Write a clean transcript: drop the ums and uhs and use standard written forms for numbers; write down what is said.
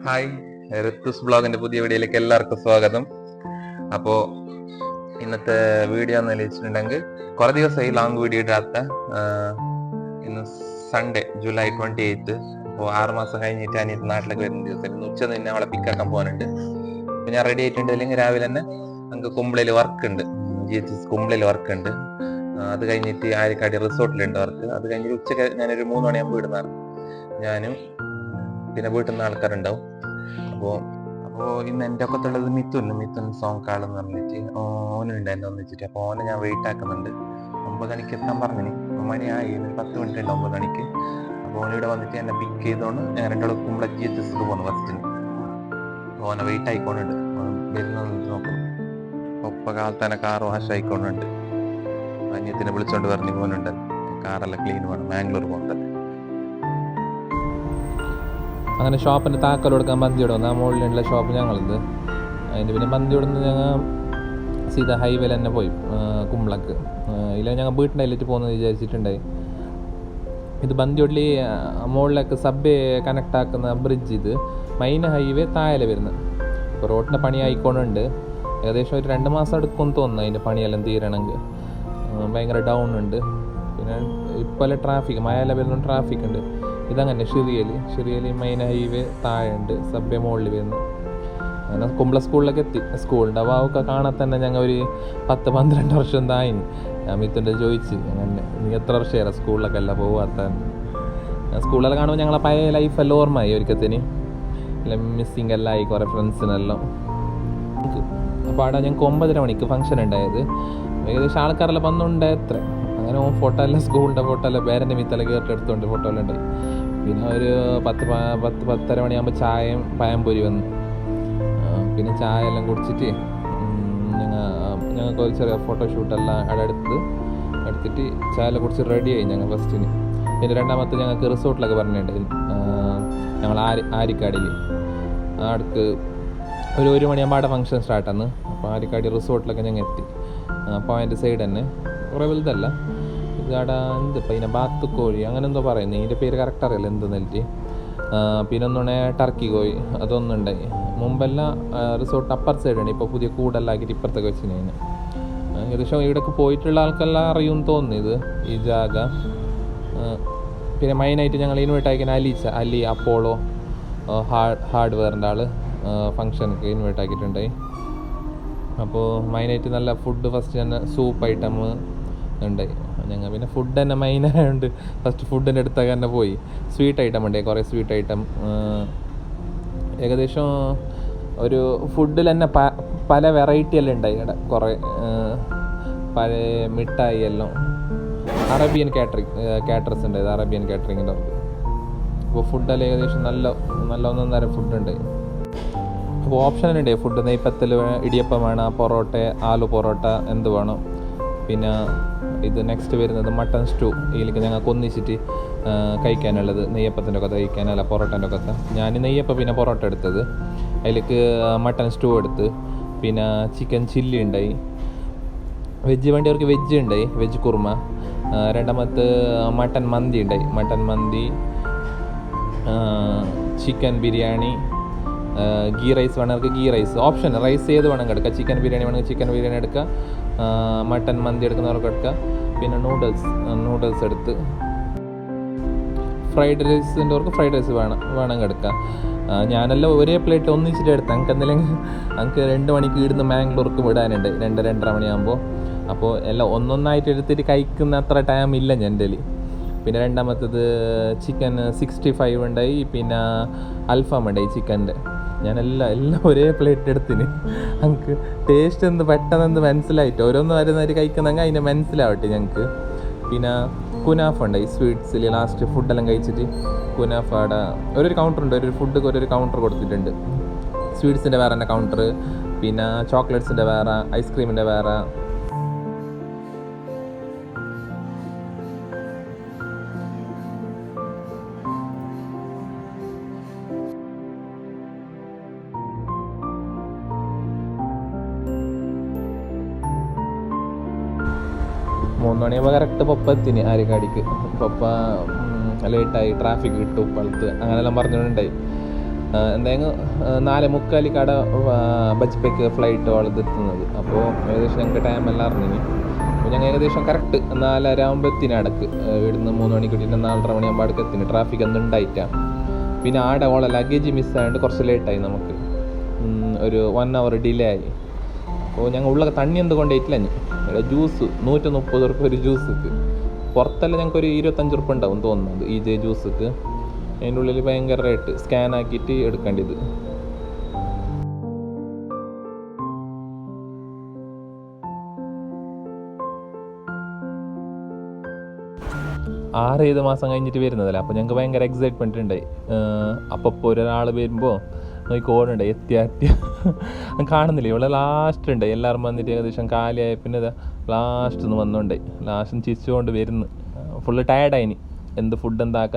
Hi, ഋത്തുസ് ബ്ലോഗിന്റെ പുതിയ വീഡിയോയിലേക്ക് എല്ലാവർക്കും സ്വാഗതം. അപ്പോൾ ഇന്നത്തെ വീഡിയോ എന്ന് വെച്ചിട്ടുണ്ടെങ്കിൽ കുറെ ദിവസമായി ലോങ് വീഡിയോ ഇടാത്ത. ഇന്ന് സൺഡേ ജൂലൈ 28. അപ്പോൾ 6 മാസം കഴിഞ്ഞിട്ട് അനിയത്ത് നാട്ടിലേക്ക് വരുന്ന ദിവസം ഇന്ന് ഉച്ച തന്നെ അവളെ പിക്കാക്കാൻ പോകാനുണ്ട്. അപ്പോൾ ഞാൻ റെഡി ആയിട്ടുണ്ട്. അല്ലെങ്കിൽ രാവിലെ തന്നെ നമുക്ക് കുമ്പളയിൽ വർക്ക് ഉണ്ട്, GHS കുമ്പളയിൽ വർക്ക് ഉണ്ട്. അത് കഴിഞ്ഞിട്ട് ആര്യക്കാടി റിസോർട്ടിലുണ്ട് വർക്ക്. അത് കഴിഞ്ഞിട്ട് ഉച്ചയ്ക്ക് ഞാനൊരു 3 മണിയാകുമ്പോൾ വിടുന്നതാണ്. ഞാനും പിന്നെ വീട്ടിൽ നിന്ന് ആൾക്കാരുണ്ടാവും. അപ്പോൾ ഇന്ന് എൻ്റെ ഒക്കത്തുള്ളത് മിഥുൻ സോങ് കാളെന്ന് പറഞ്ഞിട്ട് ഓനുണ്ട് എൻ്റെ ഒന്നിച്ചിട്ട്. അപ്പോൾ ഓനെ ഞാൻ വെയിറ്റ് ആക്കുന്നുണ്ട്. 9 മണിക്ക് എത്താൻ പറഞ്ഞു. മണിയായി 10 മിനിറ്റ് ഉണ്ട് 9 മണിക്ക്. അപ്പോൾ ഓനിവിടെ വന്നിട്ട് എന്നെ പിക്ക് ചെയ്തോണ്ട് ഞാൻ രണ്ടാളും കുമ്പള GHS പോകുന്നു ഫസ്റ്റിന്. ഓനെ വെയിറ്റ് ആയിക്കോണ്ടുണ്ട്, വരുന്നത് നോക്കുന്നു. ഒപ്പ കാലത്തന്നെ കാർ വാഷ് ആയിക്കോണ്ടുണ്ട്. അന്യത്തിനെ വിളിച്ചോണ്ട് പറഞ്ഞു പോകുന്നുണ്ട്, കാറെല്ലാം ക്ലീൻ വേണം, മാംഗ്ലൂർ പോകുന്നത്. അങ്ങനെ ഷോപ്പിൻ്റെ താക്കോൽ കൊടുക്കാൻ മന്തിയോട് വന്നു. ആ മുകളിലുള്ള ഷോപ്പ് ഞങ്ങളത്. അതിൻ്റെ പിന്നെ മന്തിയോടുന്ന് ഞങ്ങൾ സീതാ ഹൈവേയിൽ തന്നെ പോയി കുമ്പളക്ക്. ഇല്ല ഞങ്ങൾ വീട്ടിൻ്റെ അതിലേക്ക് പോകുന്നത് വിചാരിച്ചിട്ടുണ്ടായി. ഇത് ബന്തിയോടിൽ മുകളിലേക്ക് സബ്വേ കണക്ട് ആക്കുന്ന ബ്രിഡ്ജ്. ഇത് മെയിൻ ഹൈവേ താഴെ വരുന്നത്. ഇപ്പോൾ റോഡിൻ്റെ പണി ആയിക്കൊണ്ടുണ്ട്. ഏകദേശം ഒരു 2 മാസം എടുക്കുമെന്ന് തോന്നുന്നു അതിൻ്റെ പണിയെല്ലാം തീരണമെങ്കിൽ. ഭയങ്കര ഡൗൺ ഉണ്ട്. പിന്നെ ഇപ്പോൾ ട്രാഫിക് മഴയെല്ലാം വരുന്ന ട്രാഫിക് ഉണ്ട്. ഇതങ്ങനെ ഷിറിയൽ മെയിൻ ഹൈവേ താഴെ ഉണ്ട്, സബ്വേ മുകളിൽ വരുന്നു. അങ്ങനെ കുമ്പള സ്കൂളിലേക്ക് എത്തി. സ്കൂളിൻ്റെ അഭാവമൊക്കെ കാണാൻ തന്നെ ഞങ്ങൾ ഒരു 10-12 വർഷം തായിന്. ഞാൻ മിഥുൻ്റെ ചോദിച്ച്, അങ്ങനെ നീ എത്ര വർഷമായിരുന്നു സ്കൂളിലൊക്കെ അല്ല പോവാത്ത? സ്കൂളിലെല്ലാം കാണുമ്പോൾ ഞങ്ങളെ പഴയ ലൈഫെല്ലാം ഓർമ്മയായി. ഒരിക്കത്തിന് എല്ലാം മിസ്സിങ് എല്ലാം ആയി, കുറേ ഫ്രണ്ട്സിനെല്ലാം. അപ്പോൾ അവിടെ ഞങ്ങൾക്ക് 9:30 മണിക്ക് ഫംഗ്ഷൻ ഉണ്ടായത്. ഏകദേശം ആൾക്കാരെല്ലാം വന്നുണ്ടായി എത്ര. അങ്ങനെ ഫോട്ടോ എല്ലാം സ്കൂളിൻ്റെ ഫോട്ടോ എല്ലാം പേരൻ്റെ മിത്തെല്ലാം കയറി എടുത്തുകൊണ്ട് ഫോട്ടോ എല്ലാം ഉണ്ടായി. പിന്നെ ഒരു 10-10:30 മണിയാകുമ്പോൾ ചായയും പഴംപൊരി വന്നു. പിന്നെ ചായ എല്ലാം കുടിച്ചിട്ട് ഞങ്ങൾക്ക് ഒരു ചെറിയ ഫോട്ടോഷൂട്ടെല്ലാം അവിടെ എടുത്തിട്ട് ചായ എല്ലാം കുടിച്ച് റെഡിയായി ഞങ്ങൾ ഫസ്റ്റിന്. പിന്നെ രണ്ടാമത്തെ ഞങ്ങൾക്ക് റിസോർട്ടിലൊക്കെ പറഞ്ഞിട്ടുണ്ടായിരുന്നു. ഞങ്ങൾ ആര്യക്കാടിയിൽ അടുത്ത് ഒരു 1 മണിയാകുമ്പോൾ അവിടെ ഫംഗ്ഷൻ സ്റ്റാർട്ടാണ്. അപ്പോൾ ആര്യക്കാടി റിസോർട്ടിലൊക്കെ ഞങ്ങൾ എത്തി. അപ്പോൾ അതിൻ്റെ സൈഡ് തന്നെ കുറേ വലുതല്ല ഇത്. അവിടെ എന്തിപ്പോൾ ഇതിനെ ബാത്തുക്കോഴി അങ്ങനെ എന്തോ പറയുന്നത്, ഇതിൻ്റെ പേര് കറക്റ്റ് അറിയില്ല എന്ത് നെല്ലിട്ട്. പിന്നെ ഒന്നുകൂടെ ടർക്കി കോഴി അതൊന്നുണ്ടായി. മുമ്പെല്ലാം റിസോർട്ട് അപ്പർ സൈഡാണ്. ഇപ്പോൾ പുതിയ കൂടെല്ലാം ആക്കിയിട്ട് ഇപ്പുറത്തൊക്കെ വെച്ചിന്. ഏകദേശം ഇവിടേക്ക് പോയിട്ടുള്ള ആൾക്കെല്ലാം അറിയുമെന്ന് തോന്നുന്നത് ഈ ജാഗ. പിന്നെ മെയിനായിട്ട് ഞങ്ങൾ ഇൻവൈറ്റ് ആക്കിയ അലി അപ്പോളോ ഹാർഡ്വെയറിൻ്റെ ആൾ ഫങ്ഷനൊക്കെ ഇൻവൈറ്റ് ആക്കിയിട്ടുണ്ടായി. അപ്പോൾ മെയിനായിട്ട് നല്ല ഫുഡ് ഫസ്റ്റ് തന്നെ സൂപ്പ് ഐറ്റം ഉണ്ടായി. ഞങ്ങൾ പിന്നെ ഫുഡ് തന്നെ മെയിനായതുകൊണ്ട് ഫസ്റ്റ് ഫുഡിൻ്റെ അടുത്തൊക്കെ തന്നെ പോയി. സ്വീറ്റ് ഐറ്റം ഉണ്ടായി, കുറേ സ്വീറ്റ് ഐറ്റം. ഏകദേശം ഒരു ഫുഡിൽ തന്നെ പല വെറൈറ്റി എല്ലാം ഉണ്ടായി ഇവിടെ. കുറേ പഴയ മിഠായി എല്ലാം. അറേബ്യൻ കാറ്ററേഴ്സ് ഉണ്ടായത്, അറേബ്യൻ കാറ്ററിങ്ങിൻ്റെ അവർക്ക്. അപ്പോൾ ഫുഡെല്ലാം ഏകദേശം നല്ല ഒന്നൊന്നര ഫുഡ് ഉണ്ടായി. അപ്പോൾ ഓപ്ഷൻ ഉണ്ട് ഫുഡ്. നെയ്പ്പത്തിൽ ഇടിയപ്പം വേണം, പൊറോട്ട, ആലു പൊറോട്ട എന്ത് വേണം. പിന്നെ ഇത് നെക്സ്റ്റ് വരുന്നത് മട്ടൺ സ്റ്റൂ. ഇതിലേക്ക് ഞങ്ങൾക്ക് ഒന്നിച്ചിട്ട് കഴിക്കാനുള്ളത്. നെയ്യപ്പത്തിൻ്റെ ഒക്കെ കഴിക്കാനല്ല പൊറോട്ടൻ്റെ ഒക്കെ. ഞാൻ നെയ്യപ്പം പിന്നെ പൊറോട്ട എടുത്തത്. അതിലേക്ക് മട്ടൺ സ്റ്റൂ എടുത്ത്. പിന്നെ ചിക്കൻ ചില്ലി ഉണ്ടായി. വെജ് വേണ്ടിയവർക്ക് വെജ് ഉണ്ടായി, വെജ് കുറുമ. രണ്ടാമത്തെ മട്ടൻ മന്തി ഉണ്ടായി. മട്ടൻ മന്തി, ചിക്കൻ ബിരിയാണി, ഗീ റൈസ് വേണമെങ്കിൽ ഗീ റൈസ് ഓപ്ഷൻ. റൈസ് ഏത് വേണമെങ്കിൽ എടുക്കുക. ചിക്കൻ ബിരിയാണി വേണമെങ്കിൽ ചിക്കൻ ബിരിയാണി എടുക്കുക. മട്ടൻ മന്തി എടുക്കുന്നവർക്ക് എടുക്കുക. പിന്നെ നൂഡിൽസ് എടുത്ത്. ഫ്രൈഡ് റൈസിൻ്റെവർക്ക് ഫ്രൈഡ് റൈസ് വേണമെങ്കിൽ എടുക്കുക. ഞാനെല്ലാം ഒരേ പ്ലേറ്റ് ഒന്നിച്ചിട്ട് എടുത്ത്. ഞങ്ങൾക്ക് 2 മണിക്ക് ഇടുന്ന് മാംഗ്ലൂർക്ക് വിടാനുണ്ട്, 2-2:30 മണിയാകുമ്പോൾ. അപ്പോൾ എല്ലാം ഒന്നൊന്നായിട്ട് എടുത്തിട്ട് കഴിക്കുന്ന അത്ര ടൈം ഇല്ല എൻ്റെ. പിന്നെ രണ്ടാമത്തത് ചിക്കൻ 65 ഉണ്ടായി. പിന്നെ അൽഫാം ഉണ്ടായി ചിക്കൻ്റെ. ഞാനെല്ലാം ഒരേ പ്ലേറ്റ് എടുത്തിന്. ഞങ്ങൾക്ക് ടേസ്റ്റ് എന്ത് പെട്ടെന്ന് മനസ്സിലായിട്ട് ഓരോന്ന് വരുന്നവർ കഴിക്കുന്നെങ്കിൽ അതിനെ മനസ്സിലാവട്ടെ ഞങ്ങൾക്ക്. പിന്നെ കുനാഫ ഉണ്ടായി സ്വീറ്റ്സിൽ. ലാസ്റ്റ് ഫുഡെല്ലാം കഴിച്ചിട്ട് കുനാഫ അവിടെ ഒരു കൗണ്ടർ ഉണ്ട്. ഒരു ഫുഡ് ഒരു കൗണ്ടർ കൊടുത്തിട്ടുണ്ട്. സ്വീറ്റ്സിൻ്റെ വേറെ തന്നെ കൗണ്ടർ, പിന്നെ ചോക്ലേറ്റ്സിൻ്റെ വേറെ, ഐസ്ക്രീമിൻ്റെ വേറെ. മൂന്ന് മണിയാകുമ്പോൾ കറക്റ്റ് പപ്പ എത്തിന് ആര്യക്കാടിക്ക്. പപ്പ ലേറ്റായി, ട്രാഫിക് കിട്ടും പളുത്ത് അങ്ങനെല്ലാം പറഞ്ഞുകൊണ്ടുണ്ടായി. എന്തായാലും 4:45 കട ബജ്പേക്ക് ഫ്ലൈറ്റ് ഓളത് എത്തുന്നത്. അപ്പോൾ ഏകദേശം ഞങ്ങൾക്ക് ടൈമെല്ലാം അറിഞ്ഞു. അപ്പോൾ ഞങ്ങൾ ഏകദേശം കറക്റ്റ് 4:30 ആകുമ്പോൾ എത്തിനടക്ക്. ഇവിടുന്ന് 3 മണിക്ക് കിട്ടിയിട്ട് 4:30 മണിയാകുമ്പോൾ അടുക്ക് എത്തിന്. ട്രാഫിക് ഒന്നും ഉണ്ടായിട്ടാണ്. പിന്നെ ആടെ ഓളെ ലഗേജ് മിസ്സായതുകൊണ്ട് കുറച്ച് ലേറ്റായി. നമുക്ക് ഒരു 1 hour ഡിലേ ആയി. അപ്പോൾ ഞങ്ങൾ ഉള്ള തണ്ണി എന്തുകൊണ്ടേറ്റില്ല. ഇവിടെ ജ്യൂസ് 130 റുപ്യ ഒരു ജ്യൂസിക്ക്. പുറത്തെല്ലാം ഞങ്ങൾക്ക് ഒരു 25 റുപ്യ ഉണ്ടാവും തോന്നുന്നത് ഈ ജ്യൂസിക്ക്. അതിൻ്റെ ഉള്ളിൽ ഭയങ്കര റേറ്റ്, സ്കാൻ ആക്കിയിട്ട് എടുക്കേണ്ടത്. ആറ് 7 മാസം കഴിഞ്ഞിട്ട് വരുന്നതല്ലേ. അപ്പോൾ ഞങ്ങൾക്ക് ഭയങ്കര എക്സൈറ്റ്മെൻറ്റ് ഉണ്ടായി. അപ്പോൾ ഒരാൾ വരുമ്പോൾ നോക്കി ഓടുണ്ട് എത്തിയ കാണുന്നില്ല. ഇവിടെ ലാസ്റ്റ് ഉണ്ട് എല്ലാവരും വന്നിട്ട് ഏകദേശം കാലിയായ പിന്നെ ലാസ്റ്റ് ഒന്ന് വന്നോണ്ടായി. ലാസ്റ്റ് ചിരിച്ചുകൊണ്ട് വരുന്നു. ഫുള്ള് ടയർഡായിനി. എന്ത് ഫുഡ് എന്താക്കാൻ